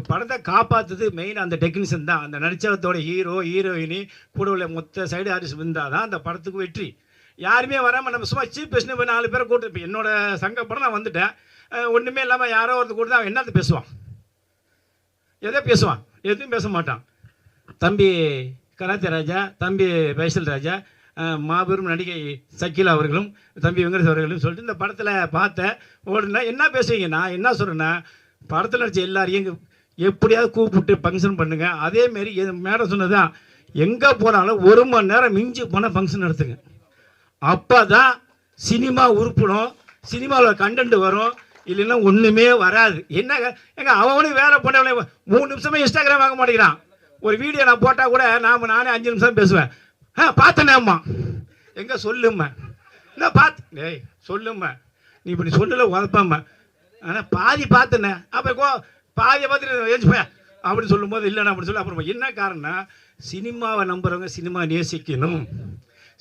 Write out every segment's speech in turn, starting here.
படத்தை காப்பாற்றுறது மெயின் அந்த டெக்னீஷியன் தான். அந்த நடிச்சவத்தோட ஹீரோ ஹீரோயினி கூட உள்ள மொத்த சைடு ஆர்டிஸ்ட் இருந்தால் தான் அந்த படத்துக்கு வெற்றி. யாருமே வராமல் நம்ம சும்மா சீப் பேசினு போய் 4 பேரை கூட்டு. இப்போ என்னோட சங்க படம் நான் வந்துட்டேன், ஒன்றுமே இல்லாமல் யாரோ ஒருத்தர் கூட அவன் என்னது பேசுவான், எதை பேசுவான், எதுவும் பேச மாட்டான். தம்பி கராத்தே ராஜா, தம்பி பைசல் ராஜா, மாபெரும் நடிகை சக்கீலா அவர்களும் தம்பி வெங்கடேஷ் அவர்களும் சொல்லிட்டு இந்த படத்தில் பார்த்தேன். ஓடுனா என்ன பேசுவீங்க, நான் என்ன சொல்கிறேன்னா படத்தில் நடிச்ச எல்லாரையும் எப்படியாவது கூப்பிட்டு ஃபங்க்ஷன் பண்ணுங்கள். அதேமாரி மேடம் சொன்னதான், எங்கே போனாலும் 1 மணி நேரம் மிஞ்சி போனால் ஃபங்க்ஷன் நடத்துங்க. அப்போ தான் சினிமா உருப்படும், சினிமாவில் கண்டென்ட் வரும். இல்லைன்னா ஒன்றுமே வராது. என்ன எங்க அவனும் வேலை பண்ண 3 நிமிஷமே இன்ஸ்டாகிராம் வாங்க மாட்டேங்கிறான். ஒரு வீடியோ நான் போட்டால் கூட நானே 5 நிமிஷம் பேசுவேன். பார்த்தேனேம்மா, எங்கே சொல்லும்மா, என்ன பார்த்து டேய் சொல்லும்மா, நீ இப்படி சொல்லலை உதப்பாம்மா, ஆனால் பாதி பார்த்தேனே, அப்போ பாதியை பார்த்துட்டு ஏஞ்சிப்பா அப்படின்னு சொல்லும்போது இல்லைண்ணா அப்படின்னு சொல்லி அப்புறம் என்ன காரணம்னா சினிமாவை நம்புகிறவங்க சினிமா நேசிக்கணும்,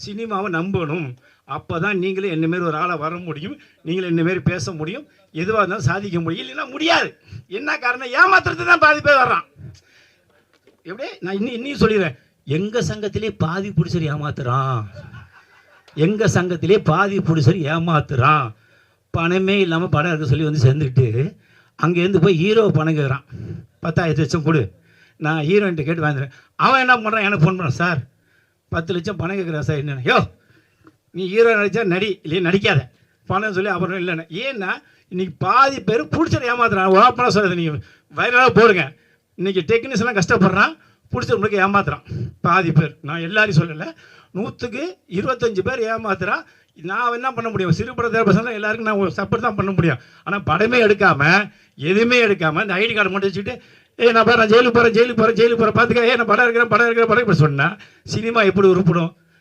சினிமாவை நம்பணும். அப்போ தான் நீங்களும் என்னமாரி ஒரு ஆளாக வர முடியும், நீங்களும் என்னமாரி பேச முடியும், எதுவாக இருந்தாலும் சாதிக்க முடியும். இல்லைன்னா முடியாது. என்ன காரணம், ஏமாத்துறது தான் பாதி பேர் வர்றான். எப்படியே நான் இன்னும் சொல்லிடுறேன், எங்கள் சங்கத்திலே பாதி பிடிச்சர் ஏமாத்துறான், எங்கள் சங்கத்திலே பாதி பிடிச்சர் ஏமாத்துறான். பணமே இல்லாமல் படம் இருக்க சொல்லி வந்து சேர்ந்துக்கிட்டு அங்கேருந்து போய் ஹீரோ பணம் கேட்குறான், 10,000 லட்சம் கொடு, நான் ஹீரோயின்ட்ட கேட்டு வாங்குறேன். அவன் என்ன பண்ணுறான், எனக்கு ஃபோன் பண்ணுறான், சார் 10 லட்சம் பணம் கேட்குறான் சார். என்னென்ன யோ நீ ஹீரோ நடித்தா நடி, இல்லையே நடிக்காத பணம் சொல்லி அப்புறம் இல்லைண்ணே. ஏன்னா இன்றைக்கி பாதி பேர் பிடிச்சர் ஏமாத்துறான். ஓப்பனாக சொல்கிறது, நீங்கள் வைரலாக போடுங்க. இன்றைக்கி டெக்னீஷியன்லாம் கஷ்டப்படுறான், பிடிச்சவங்களுக்கு ஏமாத்துறான் பாதி பேர். நான் எல்லாரையும் சொல்லலை, 100க்கு 25 பேர் ஏமாத்துறான். நான் என்ன பண்ண முடியும், சிறு படத்தை பசங்க எல்லாருக்கும் நான் சப்போர்ட் தான் பண்ண முடியும். ஆனால் படமே எடுக்காமல் எதுவுமே எடுக்காமல் இந்த ஐடி கார்டு மட்டும் வச்சுக்கிட்டு நான் ஜெயிலுக்கு போகிறேன் பார்த்துக்க, நான் படம் இருக்கிறேன் இப்படி சொன்னால் சினிமா எப்படி உருப்படும்?